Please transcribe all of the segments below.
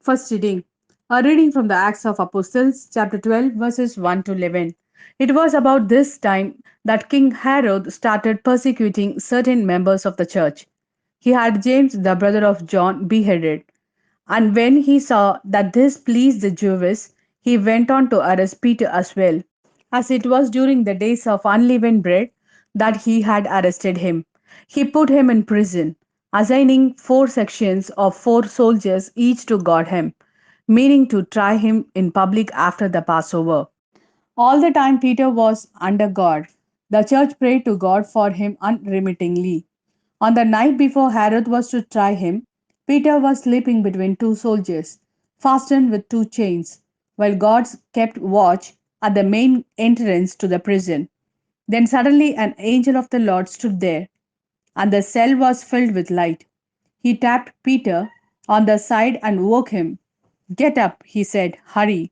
First reading. A reading from the Acts of Apostles, chapter 12, verses 1 to 11. It was about this time that King Herod started persecuting certain members of the church. He had James, the brother of John, beheaded. And when he saw that this pleased the Jews, he went on to arrest Peter as well, as it was during the days of unleavened bread that he had arrested him. He put him in prison, assigning 4 sections of 4 soldiers each to guard him, meaning to try him in public after the Passover. All the time Peter was under guard, the church prayed to God for him unremittingly. On the night before Herod was to try him, Peter was sleeping between 2 soldiers, fastened with 2 chains, while guards kept watch at the main entrance to the prison. Then suddenly an angel of the Lord stood there, and the cell was filled with light. He tapped Peter on the side and woke him. Get up, he said, hurry.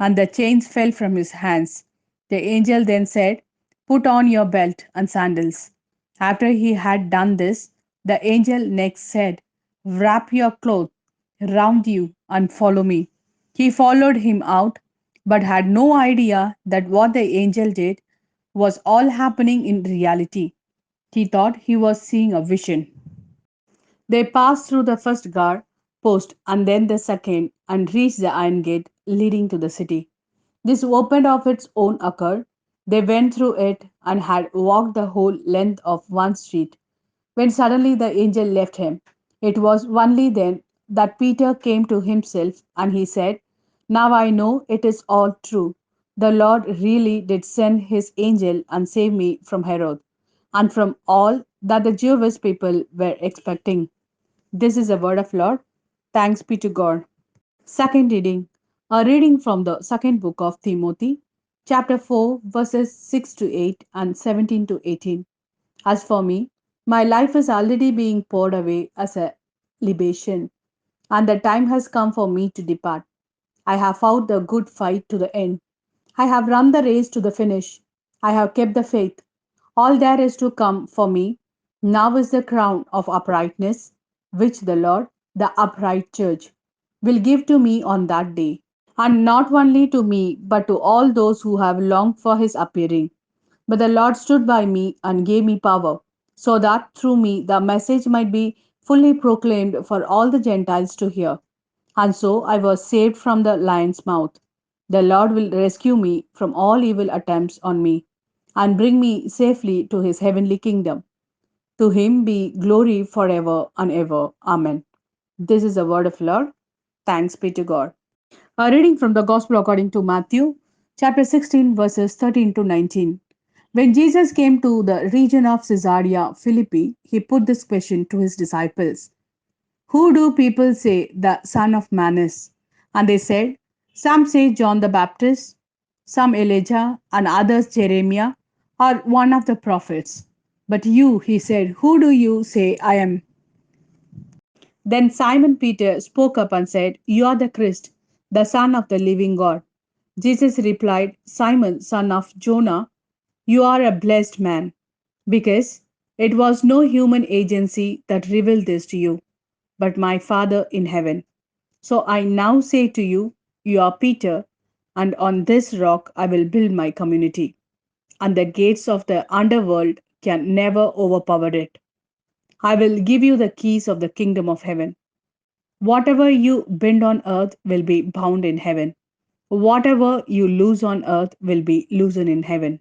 And the chains fell from his hands. The angel then said, put on your belt and sandals. After he had done this, the angel next said, wrap your cloth round you and follow me. He followed him out, but had no idea that what the angel did was all happening in reality. He thought he was seeing a vision. They passed through the first guard post and then the second and reached the iron gate leading to the city. This opened of its own accord. They went through it and had walked the whole length of one street when suddenly the angel left him. It was only then that Peter came to himself and he said, now I know it is all true. The Lord really did send his angel and save me from Herod and from all that the Jewish people were expecting. This is the word of Lord. Thanks be to God. Second reading. A reading from the second book of Timothy, chapter 4, verses 6 to 8 and 17 to 18. As for me, my life is already being poured away as a libation, and the time has come for me to depart. I have fought the good fight to the end. I have run the race to the finish. I have kept the faith. All there is to come for me now is the crown of uprightness, which the Lord, the upright church, will give to me on that day. And not only to me, but to all those who have longed for his appearing. But the Lord stood by me and gave me power, so that through me the message might be fully proclaimed for all the Gentiles to hear. And so I was saved from the lion's mouth. The Lord will rescue me from all evil attempts on me and bring me safely to his heavenly kingdom. To him be glory forever and ever. Amen. This is the word of Lord. Thanks be to God. A reading from the Gospel according to Matthew, chapter 16, verses 13 to 19. When Jesus came to the region of Caesarea Philippi, he put this question to his disciples: who do people say the Son of Man is? And they said, some say John the Baptist, some Elijah, and others Jeremiah, or one of the prophets. But you, he said, who do you say I am? Then Simon Peter spoke up and said, you are the Christ, the Son of the living God. Jesus replied, Simon, son of Jonah, you are a blessed man, because it was no human agency that revealed this to you, but my Father in heaven. So I now say to you, you are Peter, and on this rock I will build my community, and the gates of the underworld can never overpower it. I will give you the keys of the kingdom of heaven. Whatever you bind on earth will be bound in heaven. Whatever you loose on earth will be loosened in heaven.